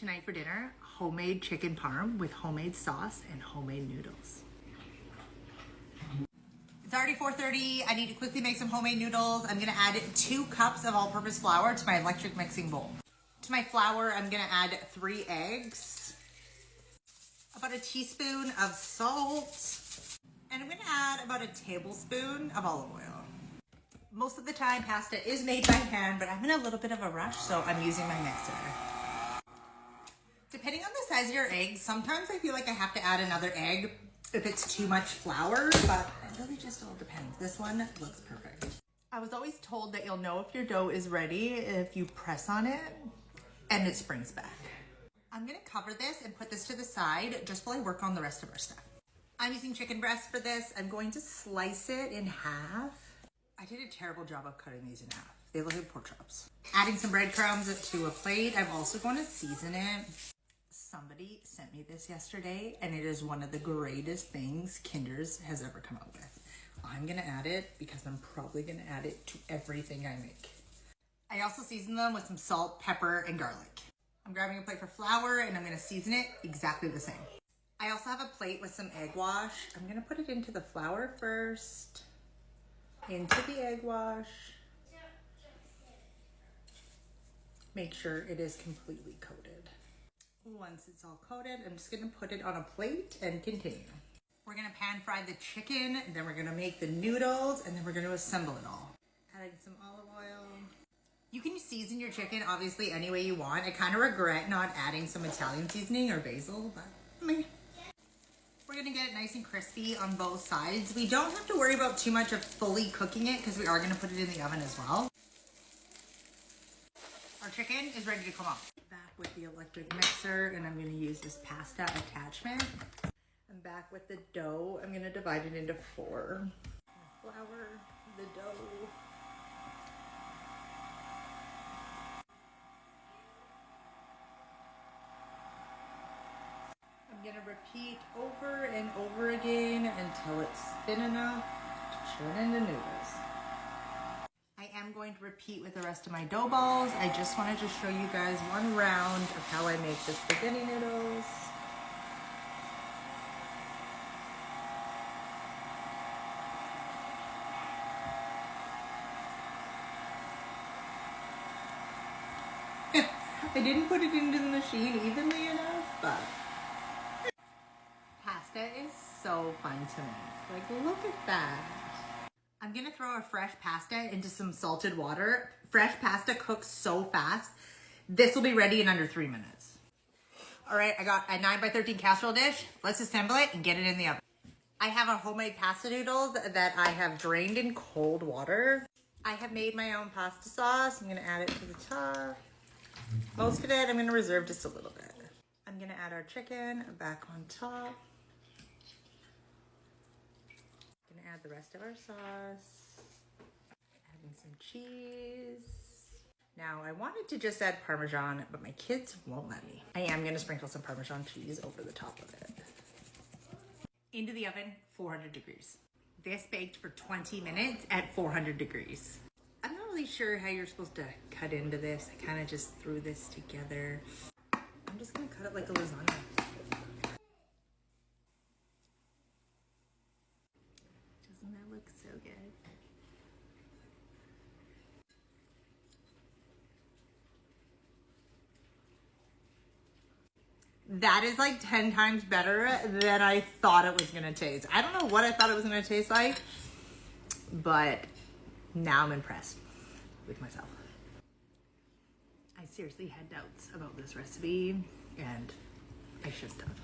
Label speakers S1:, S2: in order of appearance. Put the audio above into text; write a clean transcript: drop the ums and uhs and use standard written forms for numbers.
S1: Tonight for dinner, homemade chicken parm with homemade sauce and homemade noodles. It's already 4:30. I need to quickly make some homemade noodles. I'm gonna add 2 cups of all-purpose flour to my electric mixing bowl. To my flour, I'm gonna add 3 eggs, about a teaspoon of salt, and I'm gonna add about a tablespoon of olive oil. Most of the time, pasta is made by hand, but I'm in a little bit of a rush, so I'm using my mixer. Depending on the size of your eggs, sometimes I feel like I have to add another egg if it's too much flour, but it really just all depends. This one looks perfect. I was always told that you'll know if your dough is ready if you press on it and it springs back. I'm gonna cover this and put this to the side just while I work on the rest of our stuff. I'm using chicken breast for this. I'm going to slice it in half. I did a terrible job of cutting these in half. They look like pork chops. Adding some breadcrumbs to a plate. I'm also going to season it. Somebody sent me this yesterday, and it is one of the greatest things Kinder's has ever come up with. I'm gonna add it because I'm probably gonna add it to everything I make. I also season them with some salt, pepper, and garlic. I'm grabbing a plate for flour, and I'm gonna season it exactly the same. I also have a plate with some egg wash. I'm gonna put it into the flour first, into the egg wash. Make sure it is completely coated. Once it's all coated, I'm just gonna put it on a plate and continue. We're gonna pan fry the chicken, and then we're gonna make the noodles, and then we're gonna assemble it all. Adding some olive oil. You can season your chicken obviously any way you want. I kind of regret not adding some Italian seasoning or basil, but meh. We're gonna get it nice and crispy on both sides. We don't have to worry about too much of fully cooking it because we are gonna put it in the oven as well. Our chicken is ready to come off. Back with the electric mixer, and I'm gonna use this pasta attachment. I'm back with the dough. I'm gonna divide it into 4. Flour, the dough. I'm gonna repeat over and over again until it's thin enough to turn into noodles. I am going to repeat with the rest of my dough balls. I just wanted to show you guys one round of how I make the spaghetti noodles. I didn't put it into the machine evenly enough, but pasta is so fun to make. Like, look at that. I'm gonna throw a fresh pasta into some salted water. Fresh pasta cooks so fast. This will be ready in under 3 minutes. All right, I got a 9x13 casserole dish. Let's assemble it and get it in the oven. I have a homemade pasta noodles that I have drained in cold water. I have made my own pasta sauce. I'm gonna add it to the top. Most of it, I'm gonna reserve just a little bit. I'm gonna add our chicken back on top. Gonna add the rest of our sauce. Adding some cheese. Now, I wanted to just add Parmesan, but my kids won't let me. I am gonna sprinkle some Parmesan cheese over the top of it. Into the oven, 400 degrees. This baked for 20 minutes at 400 degrees. I'm not really sure how you're supposed to cut into this. I kind of just threw this together. I'm just gonna cut it like a lasagna. Doesn't that look so good? That is like 10 times better than I thought it was gonna taste. I don't know what I thought it was gonna taste like, but now I'm impressed with myself. I seriously had doubts about this recipe, and I shouldn't have.